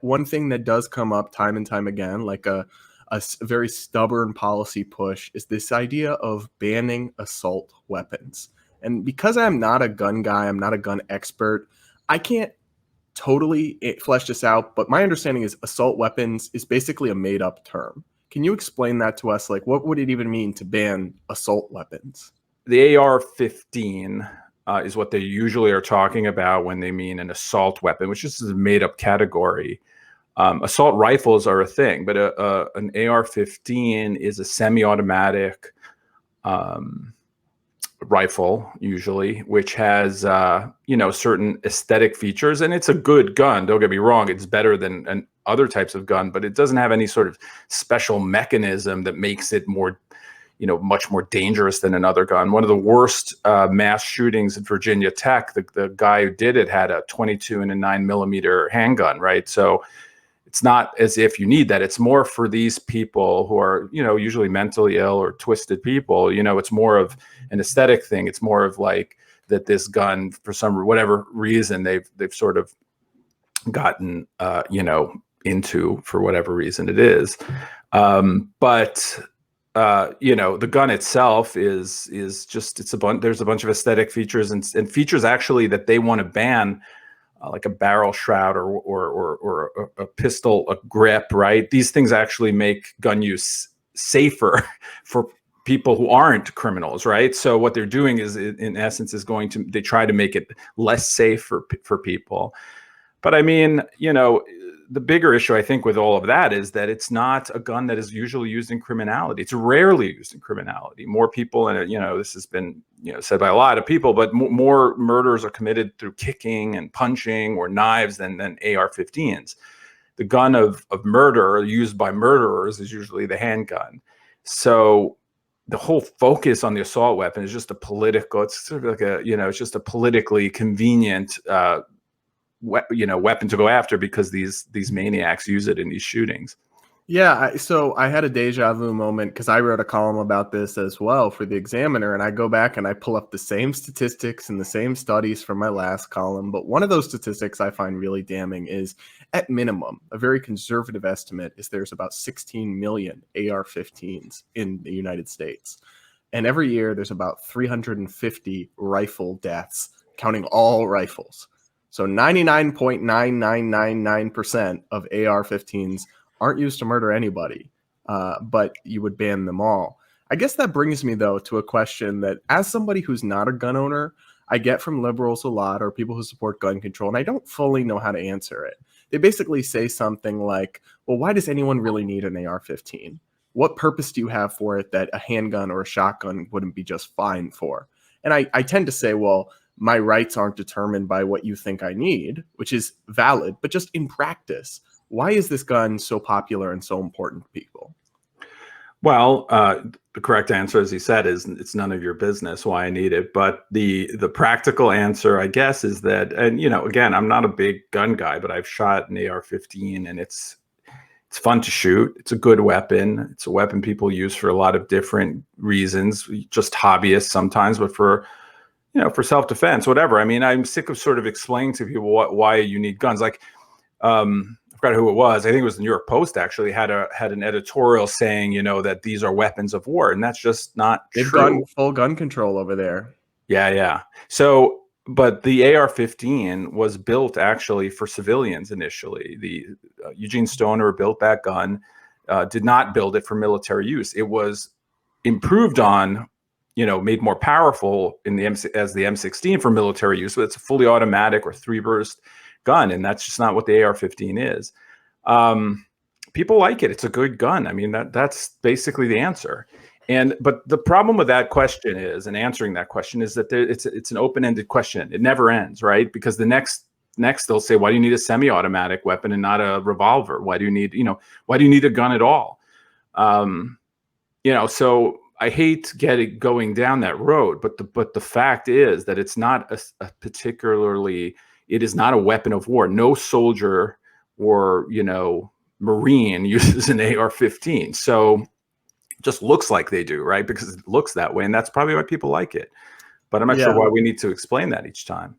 one thing that does come up time and time again, like a very stubborn policy push, is this idea of banning assault weapons. And because I'm not a gun guy, I'm not a gun expert, I can't totally flesh this out, but my understanding is assault weapons is basically a made up term. Can you explain that to us? Like, what would it even mean to ban assault weapons? The AR-15 is what they usually are talking about when they mean an assault weapon, which is a made up category. Assault rifles are a thing, but an AR-15 is a semi-automatic rifle, usually, which has certain aesthetic features, and it's a good gun. Don't get me wrong; it's better than other types of gun, but it doesn't have any sort of special mechanism that makes it more, much more dangerous than another gun. One of the worst mass shootings at Virginia Tech, the guy who did it had a 22 and a 9mm handgun, right? So it's not as if you need that. It's more for these people who are, usually mentally ill or twisted people. It's more of an aesthetic thing. It's more of like that this gun, for whatever reason, they've sort of gotten, into, for whatever reason it is. But the gun itself is just, there's a bunch of aesthetic features and features actually that they want to ban, like a barrel shroud or a pistol, a grip, right? These things actually make gun use safer for people who aren't criminals, right? So what they're doing is, in essence, they try to make it less safe for people. But I mean, the bigger issue, I think, with all of that is that it's not a gun that is usually used in criminality. It's rarely used in criminality. More people, and this has been said by a lot of people, but more murders are committed through kicking and punching or knives than AR-15s. The gun of murder used by murderers is usually the handgun. So the whole focus on the assault weapon is just it's sort of like it's just a politically convenient weapon to go after because these maniacs use it in these shootings. Yeah, so I had a deja vu moment because I wrote a column about this as well for the Examiner, and I go back and I pull up the same statistics and the same studies from my last column. But one of those statistics I find really damning is, at minimum, a very conservative estimate is there's about 16 million AR-15s in the United States. And every year there's about 350 rifle deaths, counting all rifles. So 99.9999% of AR-15s aren't used to murder anybody, but you would ban them all. I guess that brings me, though, to a question that, as somebody who's not a gun owner, I get from liberals a lot, or people who support gun control, and I don't fully know how to answer it. They basically say something like, well, why does anyone really need an AR-15? What purpose do you have for it that a handgun or a shotgun wouldn't be just fine for? And I tend to say, well, my rights aren't determined by what you think I need, which is valid, but just in practice, why is this gun so popular and so important to people? Well, the correct answer, as you said, is it's none of your business why I need it. But the practical answer, I guess, is that, and again, I'm not a big gun guy, but I've shot an AR-15, and it's fun to shoot. It's a good weapon. It's a weapon people use for a lot of different reasons, just hobbyists sometimes, but for self-defense, whatever. I mean, I'm sick of sort of explaining to people why you need guns. Like, I forgot who it was. I think it was the New York Post actually had an editorial saying, that these are weapons of war, and that's just not They've true. got full gun control over there. Yeah. So, but the AR-15 was built actually for civilians initially. The Eugene Stoner built that gun, did not build it for military use. It was improved on, made more powerful as the M16 for military use, but it's a fully automatic or 3-burst gun, and that's just not what the AR-15 is. People like it. It's a good gun. I mean, that's basically the answer. But the problem with that question is, and answering that question, is that it's an open-ended question. It never ends, right? Because the next they'll say, why do you need a semi-automatic weapon and not a revolver? Why do you need a gun at all? So I hate going down that road, but the fact is that it's not it is not a weapon of war. No soldier or Marine uses an AR-15. So it just looks like they do, right? Because it looks that way, and that's probably why people like it. But I'm not sure why we need to explain that each time.